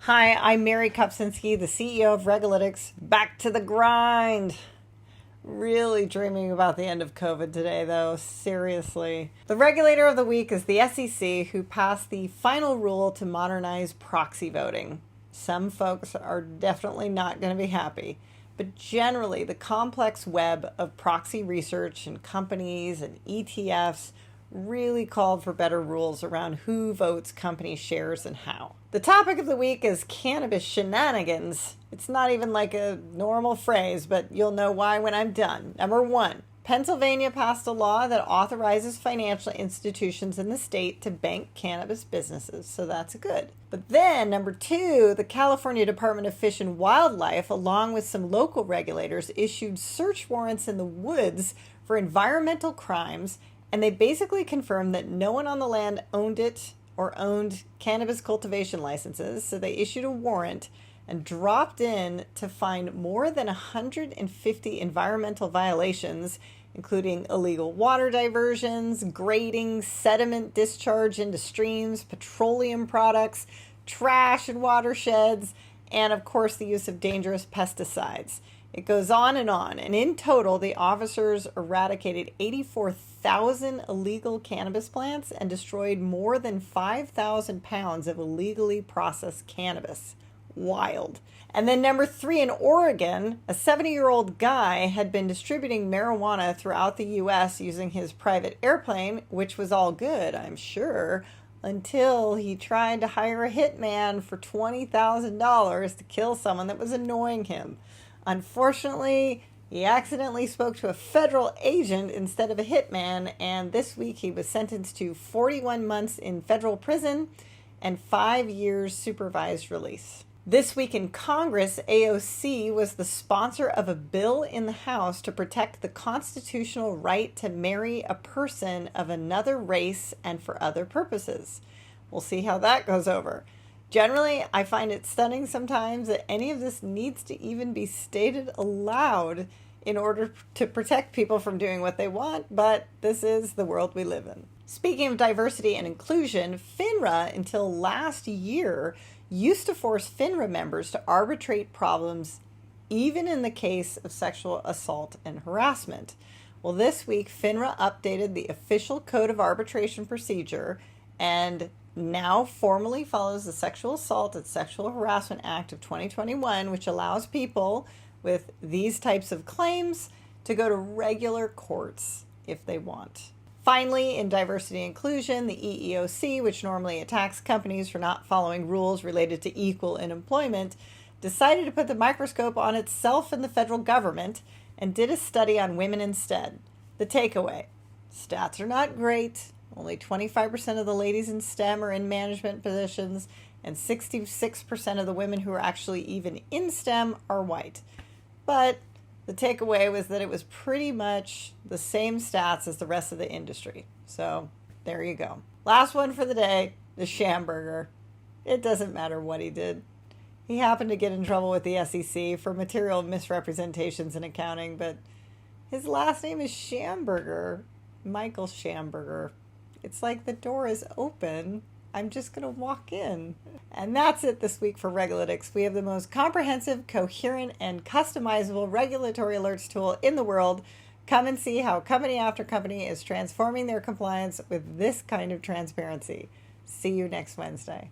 Hi, I'm Mary Kopczynski, the CEO of Regalytics. Back to the grind. Really dreaming about the end of COVID today, though. Seriously. The regulator of the week is the SEC, who passed the final rule to modernize proxy voting. Some folks are definitely not going to be happy, but generally, the complex web of proxy research and companies and ETFs really called for better rules around who votes company shares and how. The topic of the week is cannabis shenanigans. It's not even like a normal phrase, but you'll know why when I'm done. Number one, Pennsylvania passed a law that authorizes financial institutions in the state to bank cannabis businesses, so that's good. But then, number two, the California Department of Fish and Wildlife, along with some local regulators, issued search warrants in the woods for environmental crimes, and they basically confirmed that no one on the land owned it or owned cannabis cultivation licenses, so they issued a warrant and dropped in to find more than 150 environmental violations, including illegal water diversions, grading, sediment discharge into streams, petroleum products, trash in watersheds, and of course the use of dangerous pesticides. It goes on, and in total, the officers eradicated 84,000 illegal cannabis plants and destroyed more than 5,000 pounds of illegally processed cannabis. Wild. And then number three, in Oregon, a 70-year-old guy had been distributing marijuana throughout the U.S. using his private airplane, which was all good, I'm sure, until he tried to hire a hitman for $20,000 to kill someone that was annoying him. Unfortunately, he accidentally spoke to a federal agent instead of a hitman, and this week he was sentenced to 41 months in federal prison and 5 years supervised release. This week in Congress, AOC was the sponsor of a bill in the House to protect the constitutional right to marry a person of another race and for other purposes. We'll see how that goes over. Generally, I find it stunning sometimes that any of this needs to even be stated aloud in order to protect people from doing what they want, but this is the world we live in. Speaking of diversity and inclusion, FINRA, until last year, used to force FINRA members to arbitrate problems even in the case of sexual assault and harassment. Well, this week, FINRA updated the official Code of Arbitration Procedure and now formally follows the Sexual Assault and Sexual Harassment Act of 2021, which allows people with these types of claims to go to regular courts if they want. Finally, in diversity and inclusion, the EEOC, which normally attacks companies for not following rules related to equal in employment, decided to put the microscope on itself and the federal government and did a study on women instead. The takeaway: stats are not great. Only 25% of the ladies in STEM are in management positions, and 66% of the women who are actually even in STEM are white. But the takeaway was that it was pretty much the same stats as the rest of the industry. So there you go. Last one for the day, the Shamburger. It doesn't matter what he did. He happened to get in trouble with the SEC for material misrepresentations in accounting, but his last name is Shamburger, Michael Shamburger. It's like the door is open. I'm just going to walk in. And that's it this week for Regalytics. We have the most comprehensive, coherent, and customizable regulatory alerts tool in the world. Come and see how company after company is transforming their compliance with this kind of transparency. See you next Wednesday.